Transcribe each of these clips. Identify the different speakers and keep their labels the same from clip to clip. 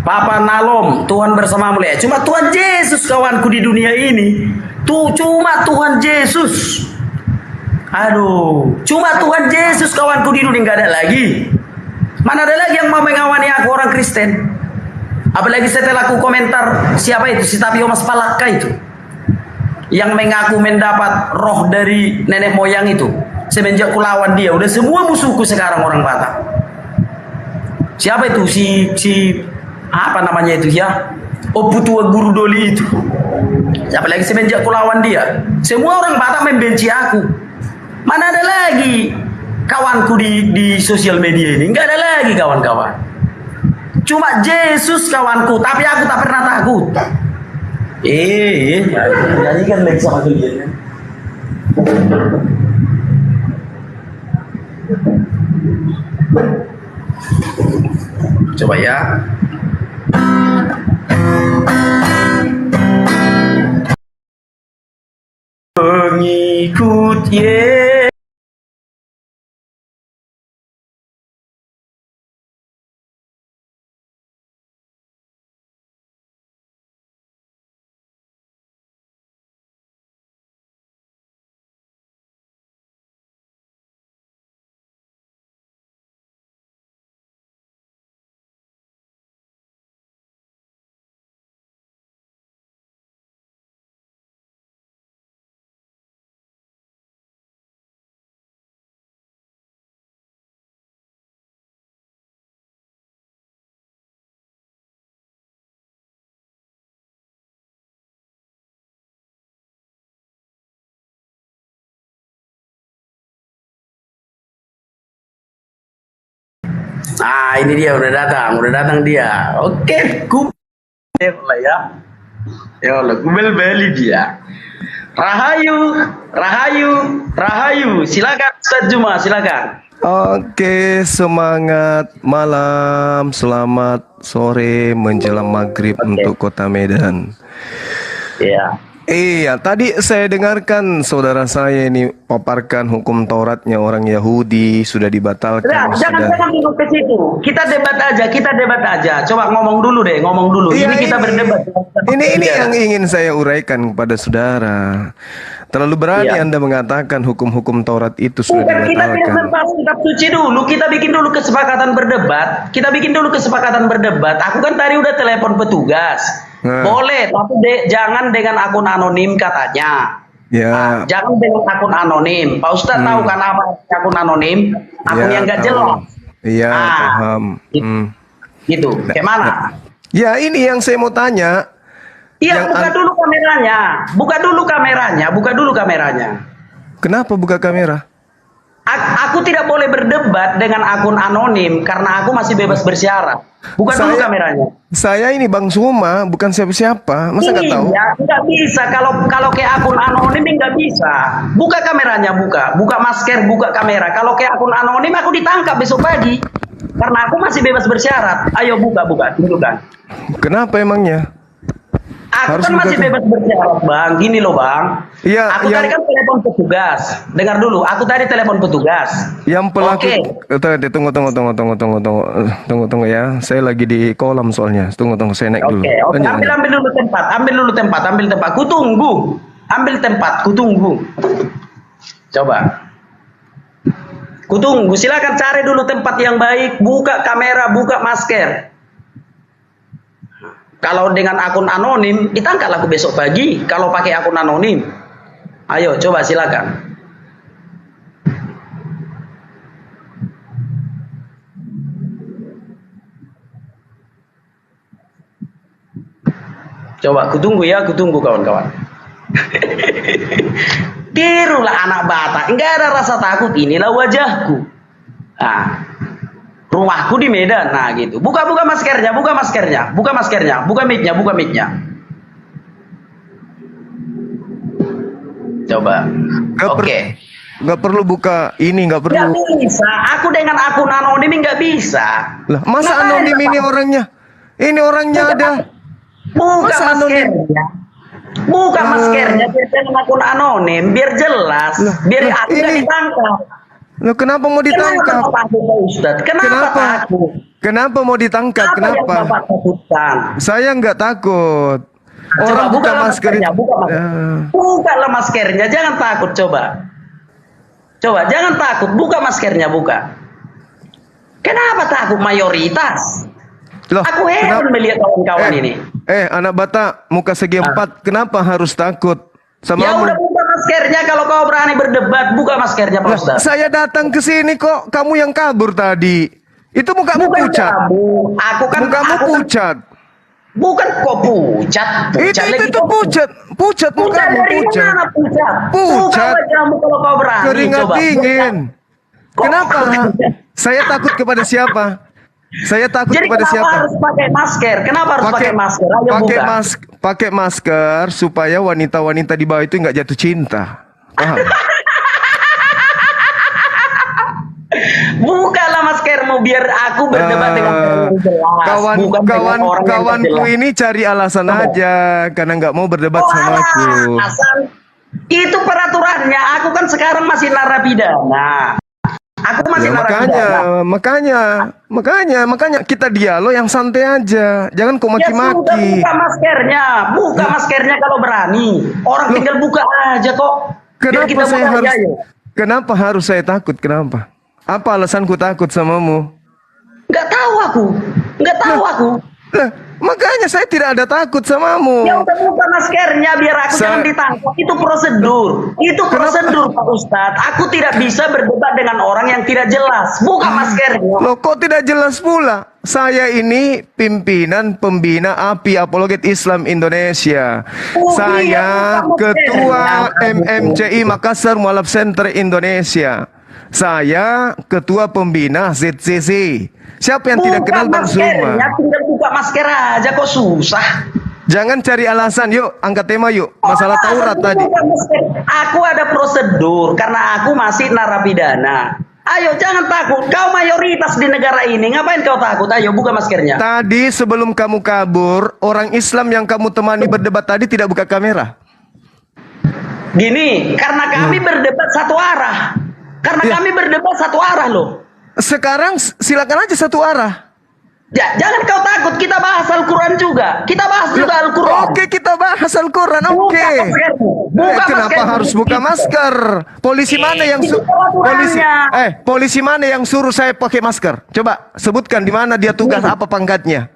Speaker 1: Papa Nalom, Tuhan bersamamu ya. Cuma Tuhan Yesus kawanku di dunia ini. Tuh cuma Tuhan Yesus. Aduh, cuma Tuhan Yesus kawanku di dunia, nggak ada lagi. Mana ada lagi yang mau mengawani aku orang Kristen? Apalagi setelah aku komentar siapa itu si Tapio Mas Palaka itu, yang mengaku mendapat roh dari nenek moyang itu. Semenjak kulawan dia, udah semua musuhku sekarang orang Batak. Siapa itu si apa namanya itu ya? Oputua Guru Doli itu. Apalagi semenjak kulawan dia, semua orang Batak membenci aku. Mana ada lagi kawanku di sosial media ini? Nggak ada lagi kawan-kawan. Cuma Yesus kawanku, tapi aku tak pernah takut. Nyanyikan lagi sama kalian. Coba ya. Pengikut Yesus. Nah, ini dia udah datang dia. Oke, lah ya. Ya Allah, kumel beli dia. Rahayu, Rahayu, Rahayu. Silakan Ustaz Juma, silakan.
Speaker 2: Oke, semangat malam, selamat sore menjelang maghrib untuk Kota Medan.
Speaker 1: Iya.
Speaker 2: Iya, tadi saya dengarkan saudara saya ini paparkan hukum Tauratnya orang Yahudi sudah dibatalkan.
Speaker 1: Jangan dulu ke situ. Kita debat aja. Coba ngomong dulu deh, ngomong dulu.
Speaker 2: Iya,
Speaker 1: ini kita berdebat.
Speaker 2: Ini yang ingin saya uraikan kepada saudara. Terlalu berani Anda mengatakan hukum-hukum Taurat itu sudah dibatalkan.
Speaker 1: Kita tidak membahas kitab suci dulu. Kita bikin dulu kesepakatan berdebat. Aku kan tadi udah telepon petugas. Boleh, tapi jangan dengan akun anonim katanya.
Speaker 2: Ya.
Speaker 1: Jangan dengan akun anonim. Pak Ustadz tahu kan apa akun anonim? Akun yang nggak jelas.
Speaker 2: Iya, paham.
Speaker 1: Gitu. Kayak mana?
Speaker 2: Ya, ini yang saya mau tanya.
Speaker 1: Iya, buka dulu kameranya. Kenapa
Speaker 2: buka kamera?
Speaker 1: Aku tidak boleh berdebat dengan akun anonim karena aku masih bebas bersyarat. Buka dulu kameranya.
Speaker 2: Saya ini Bang Suma, bukan siapa-siapa. Masa nggak tahu?
Speaker 1: Iya, nggak bisa. Kalau kayak akun anonim nggak bisa. Buka kameranya, buka masker, buka kamera. Kalau kayak akun anonim aku ditangkap besok pagi karena aku masih bebas bersyarat. Ayo buka, tunjukkan.
Speaker 2: Kenapa emangnya?
Speaker 1: Aku kan masih bebas bersyarat, Bang. Gini loh, Bang.
Speaker 2: Iya,
Speaker 1: aku tadi kan telepon petugas. Dengar dulu, aku tadi telepon petugas.
Speaker 2: Yang pelaku. Tunggu ya. Saya lagi di kolam soalnya. Tunggu, saya naik dulu.
Speaker 1: Oke. Ambil dulu tempat. Kutunggu. Ambil tempat, kutunggu. Coba. Kutunggu. Silakan cari dulu tempat yang baik. Buka kamera, buka masker. Kalau dengan akun anonim, ditangkap aku besok pagi. Kalau pakai akun anonim, ayo coba silakan. Coba, kutunggu kawan-kawan. Tirulah anak Batak, enggak ada rasa takut. Inilah wajahku. Nah. Rumahku di Medan, nah gitu. Buka maskernya, buka mic-nya. Coba. Oke.
Speaker 2: Nggak perlu buka ini, nggak perlu.
Speaker 1: Nggak bisa. Aku dengan akun anonim nggak bisa.
Speaker 2: Lah, masa anonim ini orangnya? Ini orangnya ada.
Speaker 1: Buka maskernya. Buka maskernya biar dengan akun anonim, biar jelas, biar aku tidak ditangkap.
Speaker 2: Loh, kenapa mau ditangkap?
Speaker 1: Kenapa takut Pak Ustadz? Kenapa takut?
Speaker 2: Kenapa mau ditangkap?
Speaker 1: Apa yang
Speaker 2: Kenapa?
Speaker 1: Bapak takutkan?
Speaker 2: Saya nggak takut.
Speaker 1: Coba
Speaker 2: Orang buka
Speaker 1: bukalah
Speaker 2: masker
Speaker 1: maskernya,
Speaker 2: itu.
Speaker 1: buka masker. Bukalah maskernya, jangan takut, coba. Coba, jangan takut, buka maskernya, buka. Kenapa takut mayoritas?
Speaker 2: Loh,
Speaker 1: Aku heran melihat kawan-kawan ini.
Speaker 2: Anak bata muka segi 4, kenapa harus takut sama
Speaker 1: Ya udah buka maskernya, kalau kau berani berdebat, buka maskernya Pak Ustadz.
Speaker 2: Saya datang ke sini kok, kamu yang kabur tadi. Itu mukamu
Speaker 1: Bukan
Speaker 2: pucat.
Speaker 1: kamu.
Speaker 2: Mukamu pucat.
Speaker 1: Bukan kok pucat.
Speaker 2: Itu pucat. Pucat mukamu
Speaker 1: dari
Speaker 2: pucat.
Speaker 1: mana pucat?
Speaker 2: Pucat.
Speaker 1: Buka wajahmu kalau kau berani.
Speaker 2: Keringat
Speaker 1: coba.
Speaker 2: dingin.
Speaker 1: Kok-
Speaker 2: Kenapa? Saya takut kepada siapa? Saya takut
Speaker 1: Jadi
Speaker 2: kepada
Speaker 1: kenapa
Speaker 2: siapa?
Speaker 1: harus pakai masker? Kenapa harus pakai masker? Ayo buka.
Speaker 2: Pakai masker supaya wanita-wanita di bawah itu nggak jatuh cinta. Paham?
Speaker 1: Bukalah maskermu biar aku berdebat dengan yang jelas. Bukan dengan orang yang
Speaker 2: kawanku
Speaker 1: jelas.
Speaker 2: ini cari alasan aja karena nggak mau berdebat sama aku.
Speaker 1: Alasan. Itu peraturannya. Aku kan sekarang masih narapidana. Aku masih narapidana.
Speaker 2: Makanya kita dialog yang santai aja. Jangan kok
Speaker 1: Ya sudah,
Speaker 2: maki-maki.
Speaker 1: buka maskernya. Buka maskernya kalau berani. Orang tinggal buka aja kok. Biar kita
Speaker 2: Kenapa harus saya takut? Kenapa? Apa alasanku takut samamu?
Speaker 1: Nggak tahu aku. Nggak tahu aku.
Speaker 2: Lah, makanya saya tidak ada takut samamu.
Speaker 1: Ya udah buka maskernya biar aku jangan ditangkap. Itu prosedur. Itu prosedur Pak Ustadz. Aku tidak bisa berdebat dengan orang yang tidak jelas. Buka maskernya.
Speaker 2: Loh, kok tidak jelas pula? Saya ini pimpinan pembina API Apologet Islam Indonesia. Saya ketua MMCI Makassar Mualaf Center Indonesia. Saya ketua pembina ZCC. Siapa yang tidak kenal Bang Suma?
Speaker 1: Tinggal buka masker aja kok susah.
Speaker 2: Jangan cari alasan, yuk angkat tema yuk. Masalah Taurat tadi.
Speaker 1: Aku ada prosedur karena aku masih narapidana. Ayo jangan takut, kau mayoritas di negara ini. Ngapain kau takut? Ayo buka maskernya.
Speaker 2: Tadi sebelum kamu kabur, orang Islam yang kamu temani berdebat tadi tidak buka kamera.
Speaker 1: Gini, karena kami berdebat satu arah. Karena kami berdebat satu arah loh.
Speaker 2: Sekarang silakan aja satu arah.
Speaker 1: Ya, jangan kau takut, kita bahas Al-Quran juga. Kita bahas juga Al-Quran.
Speaker 2: Oke, kita bahas Al-Quran. Oke.
Speaker 1: Buka maskermu. Buka
Speaker 2: Kenapa
Speaker 1: maskermu.
Speaker 2: harus buka masker? Polisi mana yang polisi mana yang suruh saya pakai masker? Coba sebutkan di mana dia tugas, apa pangkatnya?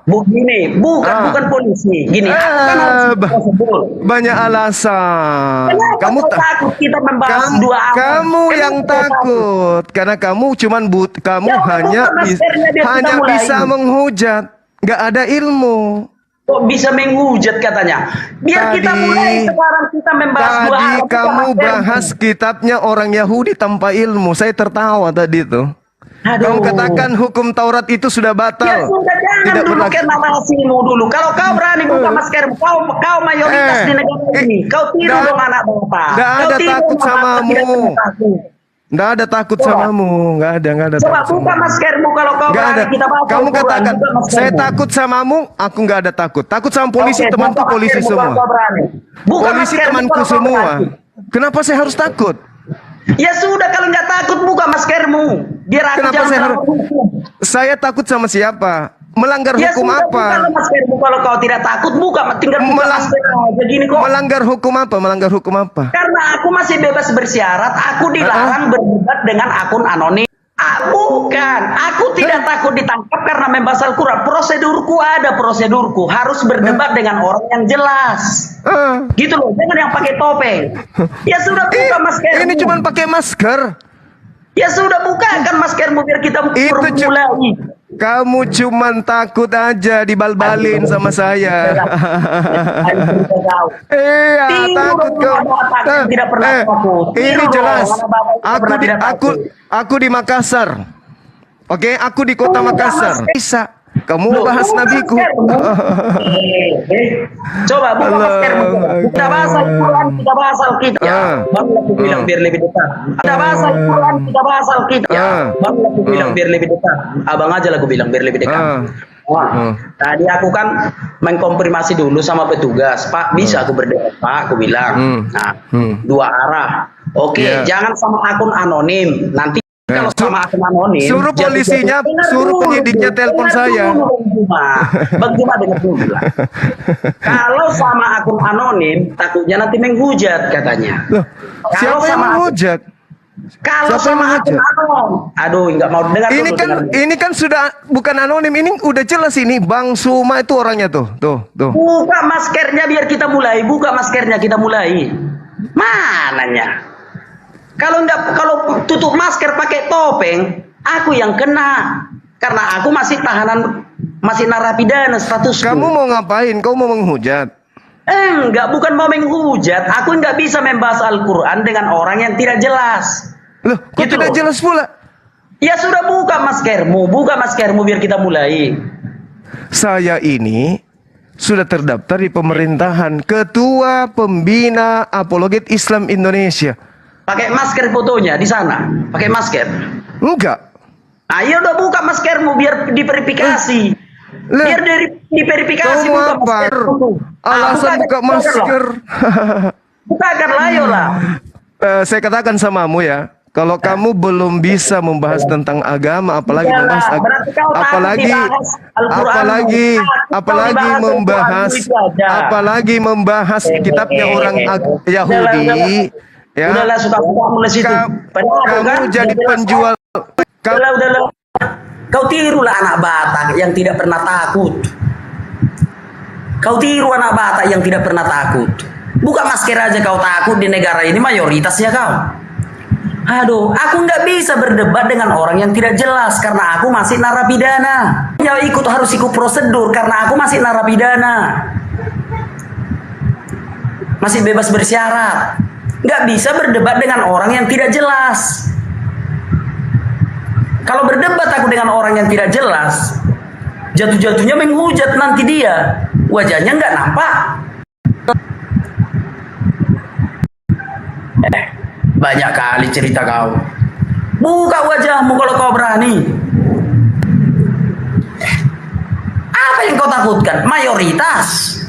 Speaker 1: Begini, bukan polisi. Gini, aku kan harus prosedur.
Speaker 2: Banyak alasan.
Speaker 1: Kenapa
Speaker 2: Kamu
Speaker 1: takut kita membahas dua arah?
Speaker 2: Kamu yang takut karena kamu hanya bisa menghujat, nggak ada ilmu.
Speaker 1: Kok bisa menghujat katanya? Biar kita mulai sekarang kita membahas dua arah.
Speaker 2: Tadi kamu bahas kitabnya orang Yahudi tanpa ilmu. Saya tertawa tadi tuh. Kamu katakan hukum Taurat itu sudah batal.
Speaker 1: Ya sudah, jangan dulu kena narasimu dulu. Kalau kau berani buka masker, kau mayoritas di negara ini. Kau tiru dong anak bapak.
Speaker 2: Nggak ada takut samamu. Nggak ada takut samamu. Nggak ada.
Speaker 1: Coba buka maskermu kalau kau berani. Kita bahas.
Speaker 2: Kamu katakan saya takut samamu. Aku nggak ada takut. Takut sama polisi, temanku polisi semua. Polisi temanku semua. Kenapa saya harus takut?
Speaker 1: Ya sudah, kalau nggak takut buka maskermu. Biar aku
Speaker 2: Saya takut sama siapa? Melanggar
Speaker 1: ya
Speaker 2: hukum
Speaker 1: sudah,
Speaker 2: apa?
Speaker 1: Buka maskermu kalau kau tidak takut buka, tinggal buka masker aja gini kok.
Speaker 2: Melanggar hukum apa? Melanggar hukum apa?
Speaker 1: Karena aku masih bebas bersyarat, aku dilarang berdebat dengan akun anonim. Bukan, aku tidak takut ditangkap karena membahas Al-Quran. Prosedurku ada prosedurku, harus berdebat dengan orang yang jelas. Gitu loh, jangan yang pakai topeng. Ya sudah, buka maskermu.
Speaker 2: Ini cuma pakai masker.
Speaker 1: Ya sudah, bukakan maskermu biar kita mulai.
Speaker 2: Kamu cuma takut aja dibalbalin sama saya. Iya, takut kau.
Speaker 1: Tidak pernah takut.
Speaker 2: Ini jelas. Aku di Makassar. Oke, aku di kota Makassar. Bisa. Kamu bahas nabiku.
Speaker 1: Coba buka maskermu. Kita bahas Al-Quran, kita bahas Alkitab. Baru aku bilang biar lebih dekat. Kita bahas Al-Quran, kita bahas Alkitab. Baru aku bilang biar lebih dekat. Abang aja lah aku bilang biar lebih dekat. Tadi aku kan mengkonfirmasi dulu sama petugas. Pak, bisa aku berdebat, Pak? Aku bilang. Nah, dua arah. Oke,
Speaker 2: Ya.
Speaker 1: jangan sama akun anonim. Nanti
Speaker 2: Nah,
Speaker 1: kalau sama akun anonim,
Speaker 2: suruh polisinya,
Speaker 1: dengar
Speaker 2: suruh
Speaker 1: dulu,
Speaker 2: penyidiknya telepon
Speaker 1: dengar
Speaker 2: saya.
Speaker 1: dulu, Bang Juma. Bang Juma dengar dulu lah. Kalau sama akun anonim, takutnya nanti menghujat katanya.
Speaker 2: Loh,
Speaker 1: Kalau
Speaker 2: siapa yang
Speaker 1: sama
Speaker 2: menghujat?
Speaker 1: Kalau
Speaker 2: Siapa yang
Speaker 1: sama akun
Speaker 2: menghujat?
Speaker 1: anonim, aduh, nggak mau dengar
Speaker 2: Ini
Speaker 1: dulu.
Speaker 2: kan
Speaker 1: dengar dulu.
Speaker 2: ini kan sudah bukan anonim, ini udah jelas ini Bang Suma itu orangnya tuh. Tuh.
Speaker 1: Buka maskernya biar kita mulai. Buka maskernya kita mulai. Mananya? Kalau tutup masker pakai topeng, aku yang kena. Karena aku masih tahanan, masih narapidana statusku.
Speaker 2: Kamu mau ngapain? Kau mau menghujat?
Speaker 1: Enggak, bukan mau menghujat. Aku enggak bisa membahas Al-Quran dengan orang yang tidak jelas.
Speaker 2: Loh, kok
Speaker 1: Gitu
Speaker 2: tidak
Speaker 1: loh.
Speaker 2: jelas pula?
Speaker 1: Ya sudah, buka maskermu biar kita mulai.
Speaker 2: Saya ini sudah terdaftar di pemerintahan, Ketua Pembina Apologet Islam Indonesia.
Speaker 1: Pakai masker fotonya di sana. Pakai masker.
Speaker 2: Enggak.
Speaker 1: Ayo udah buka maskermu biar diverifikasi.
Speaker 2: Lah,
Speaker 1: Biar diverifikasi,
Speaker 2: kau
Speaker 1: buka
Speaker 2: apa?
Speaker 1: maskermu.
Speaker 2: Alasan buka masker.
Speaker 1: Bukakan lah, ayolah.
Speaker 2: Saya katakan samamu ya, kalau kamu belum bisa membahas tentang agama, apalagi
Speaker 1: Iyalah,
Speaker 2: membahas
Speaker 1: berarti kau takut
Speaker 2: apalagi
Speaker 1: dibahas Al-Quranmu.
Speaker 2: apalagi
Speaker 1: Takut kau
Speaker 2: membahas
Speaker 1: dibahas Al-Quranmu itu aja.
Speaker 2: apalagi membahas kitabnya orang Yahudi ya.
Speaker 1: Udahlah, suka-suka mulai situ.
Speaker 2: Kamu jadi penjual.
Speaker 1: Udahlah. Kau tirulah anak Batak yang tidak pernah takut. Kau tiru anak Batak yang tidak pernah takut. Buka masker aja kau takut, di negara ini mayoritasnya kau. Aduh, aku nggak bisa berdebat dengan orang yang tidak jelas karena aku masih narapidana. Ya harus ikut prosedur karena aku masih narapidana. Masih bebas bersyarat. Nggak bisa berdebat dengan orang yang tidak jelas. Kalau berdebat aku dengan orang yang tidak jelas, jatuh-jatuhnya menghujat nanti dia. Wajahnya nggak nampak. Banyak kali cerita kau. Buka wajahmu kalau kau berani. Apa yang kau takutkan? Mayoritas.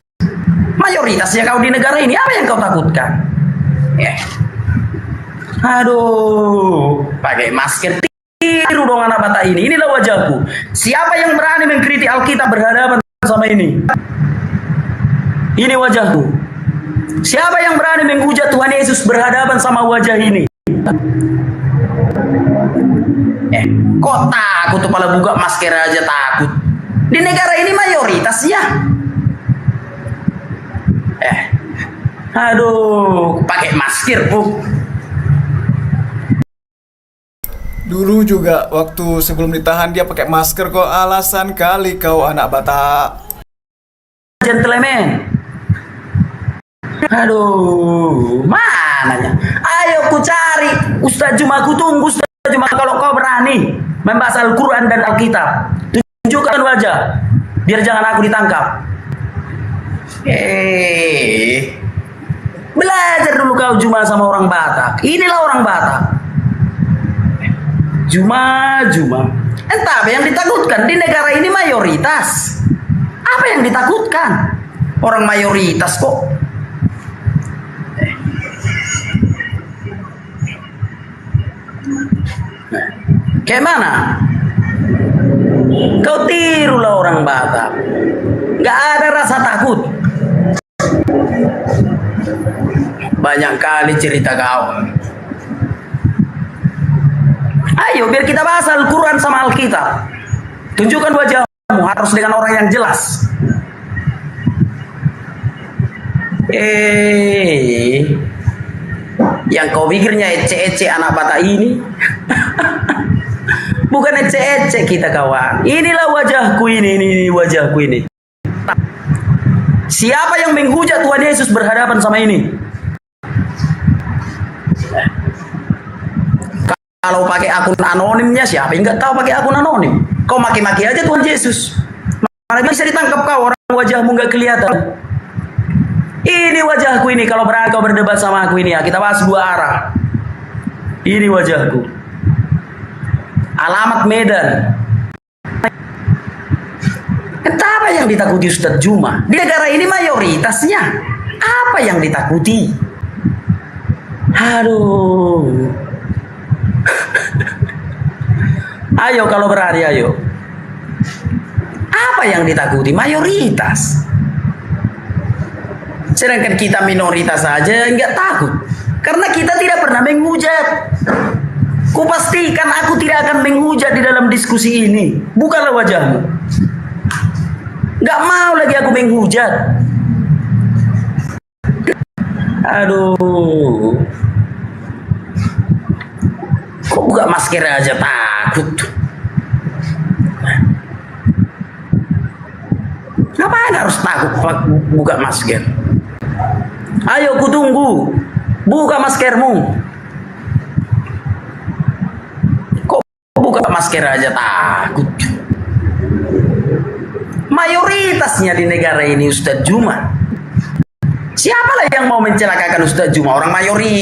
Speaker 1: Mayoritasnya kau di negara ini, apa yang kau takutkan? Aduh, pakai masker. Tiru dong anak Batak ini. Inilah wajahku. Siapa yang berani mengkritik Alkitab berhadapan sama ini? Ini wajahku. Siapa yang berani menghujat Tuhan Yesus berhadapan sama wajah ini? Kok takut tuh kalau buka masker aja takut? Di negara ini mayoritasnya. Aduh, pakai masker, Bu.
Speaker 3: Dulu juga waktu sebelum ditahan dia pakai masker kok. Alasan kali kau anak Batak.
Speaker 1: Gentleman. Aduh, mananya? Ayo ku cari Ustaz Juma, ku tunggu Ustaz Juma kalau kau berani membahas Al-Quran dan Alkitab. Tunjukkan wajah, biar jangan aku ditangkap. Belajar dulu kau Juma sama orang Batak. Inilah orang Batak. Juma. Entah apa yang ditakutkan, di negara ini mayoritas. Apa yang ditakutkan? Orang mayoritas kok. Kayak mana? Kau tirulah orang Batak. Gak ada rasa takut. Banyak kali cerita kau. Ayo biar kita bahas Al-Quran sama Alkitab. Tunjukkan wajahmu, harus dengan orang yang jelas. Yang kau pikirnya ece-ece anak Batak ini. Bukan ece-ece kita kawan. Inilah wajahku ini wajahku ini. Siapa yang menghujat Tuhan Yesus berhadapan sama ini? Kalau pakai akun anonimnya siapa yang nggak tahu pakai akun anonim? Kau maki-maki aja Tuhan Yesus. Mana bisa ditangkap kau orang wajahmu nggak kelihatan? Ini wajahku ini, kalau berani kau berdebat sama aku ini ya, kita bahas dua arah. Ini wajahku. Alamat Medan. Entah apa yang ditakuti Ustadz Juma. Di negara ini mayoritasnya. Apa yang ditakuti? Aduh. Ayo kalau berani, ayo. Apa yang ditakuti? Mayoritas. Sedangkan kita minoritas saja nggak takut. Karena kita tidak pernah menghujat. Kupastikan aku tidak akan menghujat di dalam diskusi ini. Bukanlah wajahmu. Nggak mau lagi aku menghujat. Aduh. Kok buka masker aja takut? Ngapain harus takut buka masker? Ayo ku tunggu. Buka maskermu. Kok buka masker aja takut? Mayoritasnya di negara ini Ustadz Juma. Siapalah yang mau mencelakakan Ustadz Juma? Orang mayoritas.